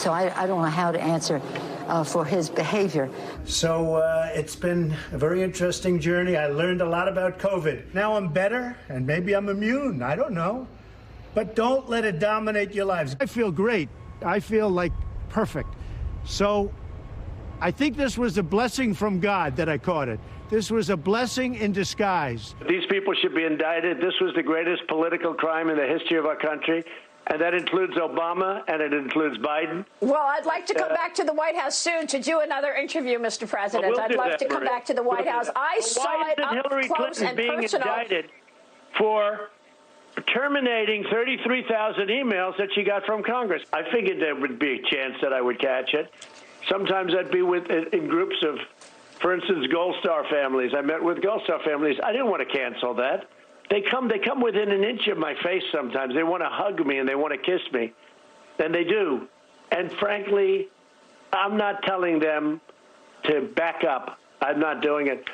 So I don't know how to answer for his behavior. So it's been a very interesting journey. I learned a lot about COVID. Now I'm better, and maybe I'm immune. I don't know. But don't let it dominate your lives. I feel great. I feel like perfect. So I think this was a blessing from God that I caught it. This was a blessing in disguise. These people should be indicted. This was the greatest political crime in the history of our country. And that includes Obama, and it includes Biden. Well, I'd like to come back to the White House soon to do another interview, Mr. President. I'd love to come back to the White House. I saw it up Hillary close Clinton and being personal. indicted for terminating 33,000 emails that she got from Congress. I figured there would be a chance that I would catch it. Sometimes I'd be in groups of, for instance, Gold Star families. I met with Gold Star families. I didn't want to cancel that. They come within an inch of my face sometimes. They want to hug me and they want to kiss me. And they do. And frankly, I'm not telling them to back up. I'm not doing it.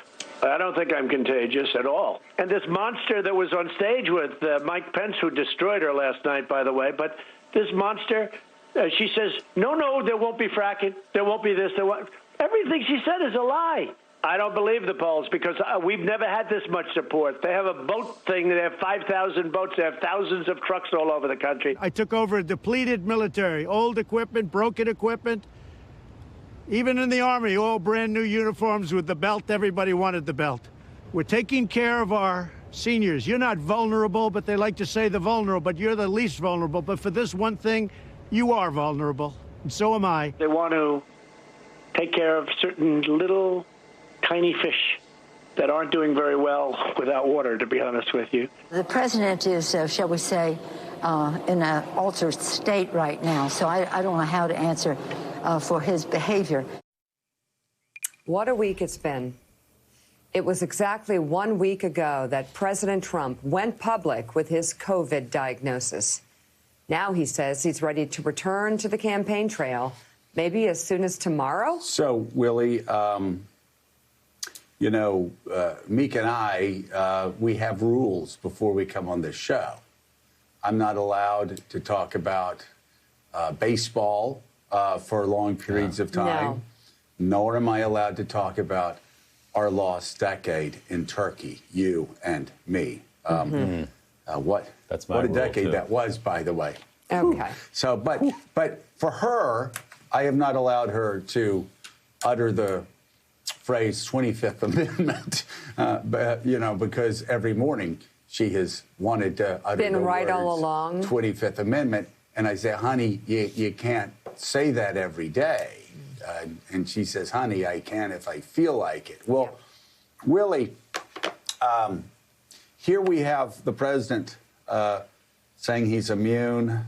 I don't think I'm contagious at all. And this monster that was on stage with Mike Pence, who destroyed her last night, by the way, but this monster, she says, no, there won't be fracking. There won't be this. Everything she said is a lie. I don't believe the polls because we've never had this much support. They have a boat thing. They have 5,000 boats. They have thousands of trucks all over the country. I took over a depleted military, old equipment, broken equipment. Even in the Army, all brand new uniforms with the belt. Everybody wanted the belt. We're taking care of our seniors. You're not vulnerable, but they like to say the vulnerable, but you're the least vulnerable. But for this one thing, you are vulnerable, and so am I. They want to take care of certain little tiny fish that aren't doing very well without water, to be honest with you. The president is, shall we say, in an altered state right now, so I don't know how to answer for his behavior. What a week it's been. It was exactly 1 week ago that President Trump went public with his COVID diagnosis. Now he says he's ready to return to the campaign trail, maybe as soon as tomorrow. So, Willie, you know, Meek and I, we have rules before we come on this show. I'm not allowed to talk about baseball for long periods of time, nor am I allowed to talk about our lost decade in Turkey, you and me. What a decade that was, by the way. Okay. So, but for her, I have not allowed her to utter the phrase 25th Amendment, but, you know, because every morning she has wanted to utter the right words all along. 25th Amendment. And I say, honey, you can't say that every day. And she says, honey, I can if I feel like it. Well, Willie, here we have the president saying he's immune.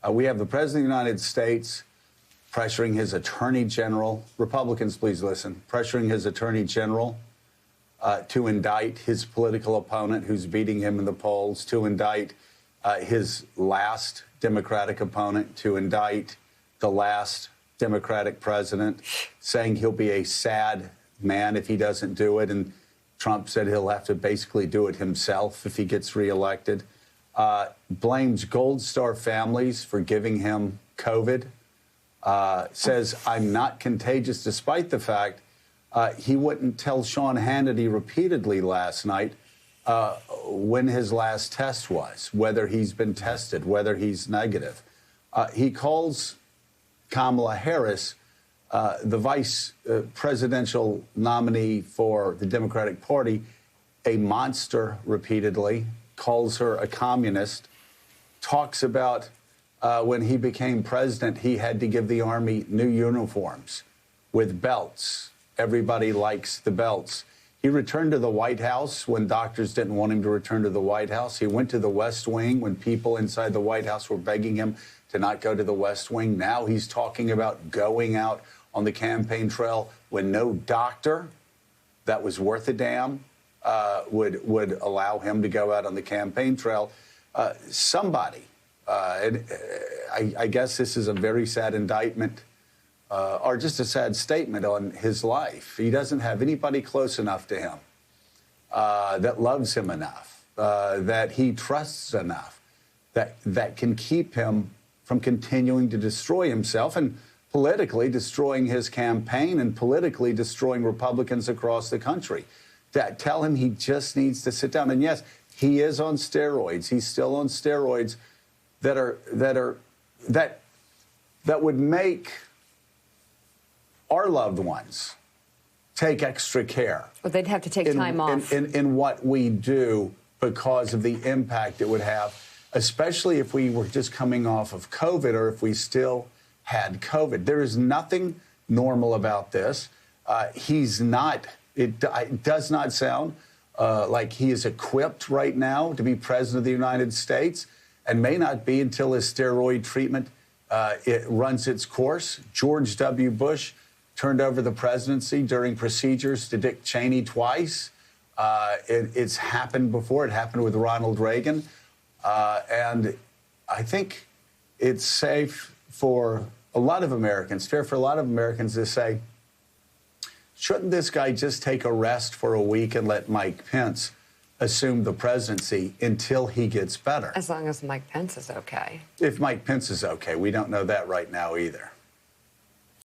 We have the president of the United States pressuring his attorney general. Republicans, please listen. Pressuring his attorney general to indict his political opponent who's beating him in the polls, to indict his last Democratic opponent, to indict the last Democratic president, saying he'll be a sad man if he doesn't do it. And Trump said he'll have to basically do it himself if he gets reelected. Blames Gold Star families for giving him COVID. Says I'm not contagious, despite the fact he wouldn't tell Sean Hannity repeatedly last night when his last test was, whether he's been tested, whether he's negative. He calls Kamala Harris, the vice presidential nominee for the Democratic Party, a monster repeatedly, calls her a communist, talks about when he became president, he had to give the Army new uniforms with belts. Everybody likes the belts. He returned to the White House when doctors didn't want him to return to the White House. He went to the West Wing when people inside the White House were begging him to not go to the West Wing. Now he's talking about going out on the campaign trail when no doctor that was worth a damn would allow him to go out on the campaign trail. Somebody, I guess this is a very sad indictment or just a sad statement on his life. He doesn't have anybody close enough to him that loves him enough, that he trusts enough, that can keep him from continuing to destroy himself and politically destroying his campaign and politically destroying Republicans across the country. Tell him he just needs to sit down. And yes, he is on steroids. He's still on steroids that would make our loved ones take extra care. Well, they'd have to take time off. In what we do because of the impact it would have, especially if we were just coming off of COVID or if we still had COVID. There is nothing normal about this. He's not, it does not sound like he is equipped right now to be president of the United States, and may not be until his steroid treatment it runs its course. George W. Bush turned over the presidency during procedures to Dick Cheney twice. It's happened before. It happened with Ronald Reagan. And I think it's safe for a lot of Americans, fair for a lot of Americans to say, shouldn't this guy just take a rest for a week and let Mike Pence assume the presidency until he gets better? As long as Mike Pence is okay. If Mike Pence is okay. We don't know that right now either.